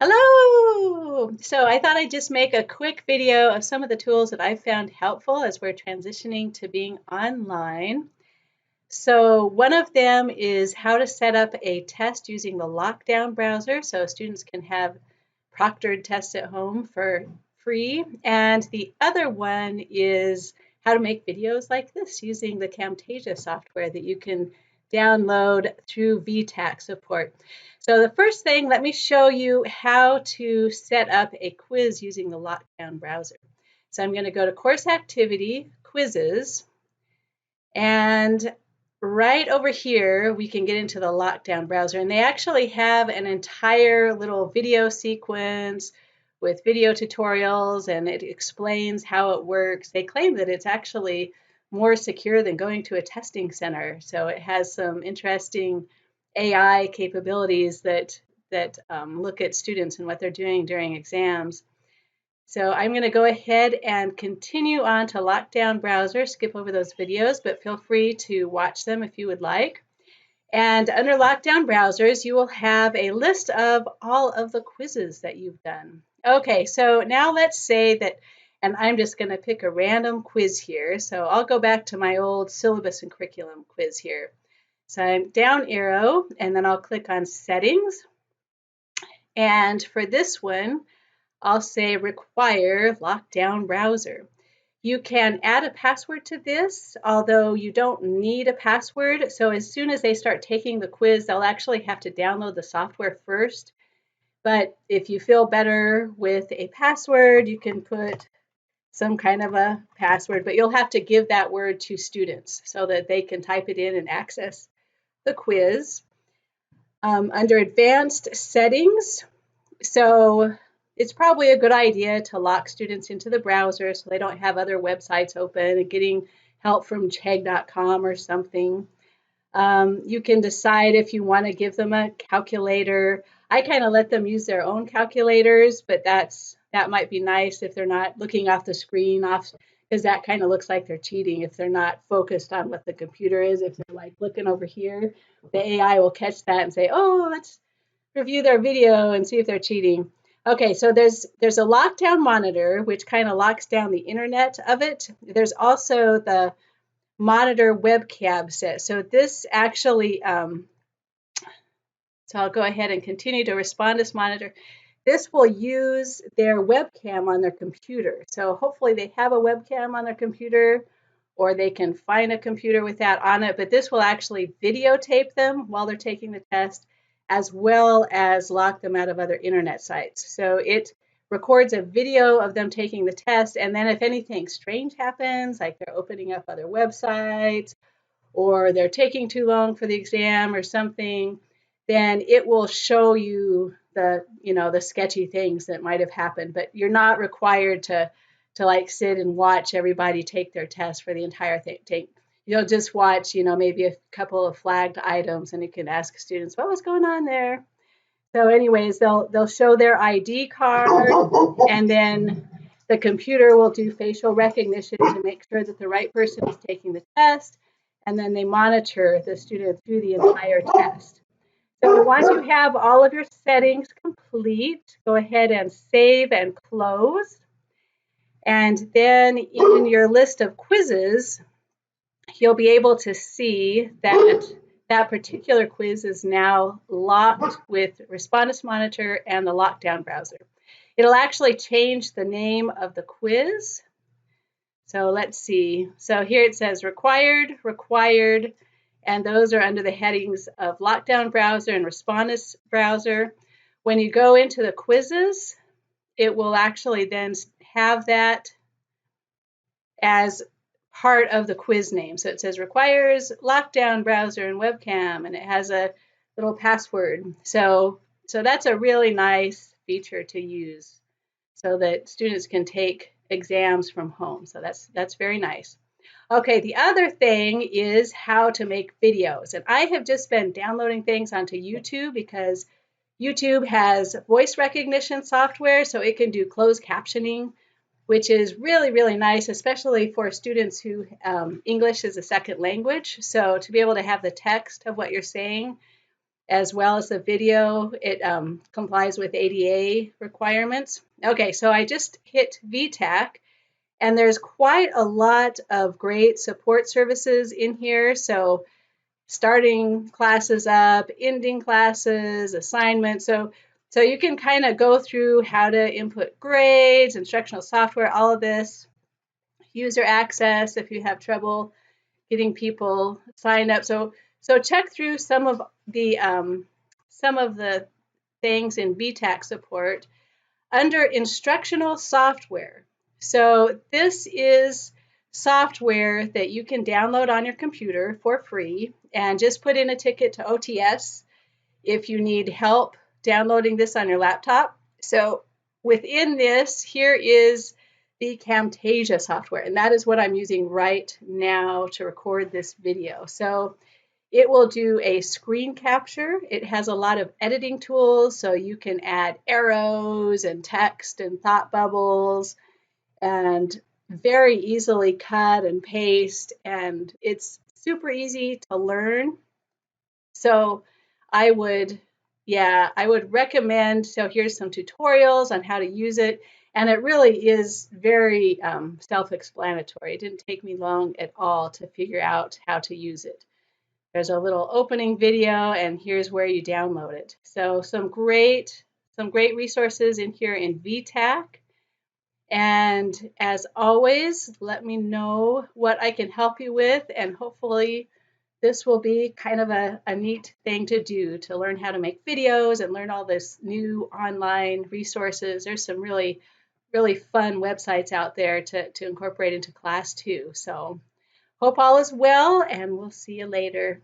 Hello! So I thought I'd just make a quick video of some of the tools that I've found helpful as we're transitioning to being online. So one of them is how to set up a test using the Lockdown browser so students can have proctored tests at home for free. And the other one is how to make videos like this using the Camtasia software that you can download through VTAC support. So the first thing, let me show you how to set up a quiz using the Lockdown browser. So I'm going to go to Course Activity, Quizzes, and right over here, we can get into the Lockdown browser, and they actually have an entire little video sequence with video tutorials, and it explains how it works. They claim that it's actually more secure than going to a testing center. So it has some interesting AI capabilities that look at students and what they're doing during exams. So I'm going to go ahead and continue on to Lockdown browser, skip over those videos, but feel free to watch them if you would like. And under Lockdown browsers, you will have a list of all of the quizzes that you've done. Okay, so now let's say that, and I'm just going to pick a random quiz here. So I'll go back to my old syllabus and curriculum quiz here. So I'm down arrow, and then I'll click on settings. And for this one, I'll say require Lockdown browser. You can add a password to this, although you don't need a password. So as soon as they start taking the quiz, they'll actually have to download the software first. But if you feel better with a password, you can put some kind of a password, but you'll have to give that word to students so that they can type it in and access the quiz. Under advanced settings, so it's probably a good idea to lock students into the browser so they don't have other websites open and getting help from chegg.com or something. You can decide if you want to give them a calculator. I kind of let them use their own calculators, but that might be nice if they're not looking off the screen, because that kind of looks like they're cheating if they're not focused on what the computer is. If they're like looking over here, the AI will catch that and say, oh, let's review their video and see if they're cheating. Okay, so there's a lockdown monitor, which kind of locks down the internet of it. There's also the monitor webcam set. So this actually, so I'll go ahead and continue to respondus monitor. This will use their webcam on their computer. So hopefully they have a webcam on their computer, or they can find a computer with that on it, but this will actually videotape them while they're taking the test, as well as lock them out of other internet sites. So it records a video of them taking the test, and then if anything strange happens, like they're opening up other websites or they're taking too long for the exam or something, then it will show you the sketchy things that might have happened. But you're not required to like sit and watch everybody take their test for the entire thing. You'll just watch, maybe a couple of flagged items, and you can ask students what was going on there. So anyways, they'll show their ID card, and then the computer will do facial recognition to make sure that the right person is taking the test, and then they monitor the student through the entire test. So once you have all of your settings complete, go ahead and save and close. And then in your list of quizzes, you'll be able to see that that particular quiz is now locked with Respondus Monitor and the Lockdown browser. It'll actually change the name of the quiz. So let's see. So here it says required, required, and those are under the headings of Lockdown browser and Respondus browser. When you go into the quizzes, it will actually then have that as part of the quiz name. So it says requires Lockdown browser and webcam, and it has a little password. So that's a really nice feature to use so that students can take exams from home. So that's very nice. Okay, the other thing is how to make videos. And I have just been downloading things onto YouTube because YouTube has voice recognition software, so it can do closed captioning, which is really, really nice, especially for students who English is a second language. So to be able to have the text of what you're saying as well as the video. It complies with ADA requirements. Okay, so I just hit VTAC, and there's quite a lot of great support services in here. So starting classes up, ending classes, assignments. So you can kind of go through how to input grades, instructional software, all of this, user access if you have trouble getting people signed up. So check through some of the things in VTAC support under instructional software. So this is software that you can download on your computer for free and just put in a ticket to OTS if you need help downloading this on your laptop. So within this, here is the Camtasia software, and that is what I'm using right now to record this video. So it will do a screen capture. It has a lot of editing tools, so you can add arrows and text and thought bubbles and very easily cut and paste, and it's super easy to learn. So I would, I would recommend, so here's some tutorials on how to use it, and it really is very self-explanatory. It didn't take me long at all to figure out how to use it. There's a little opening video, and here's where you download it. So some great resources in here in VTAC. And as always, let me know what I can help you with, and hopefully this will be kind of a neat thing to do, to learn how to make videos and learn all this new online resources. There's some really fun websites out there to incorporate into class too. So hope all is well, and we'll see you later.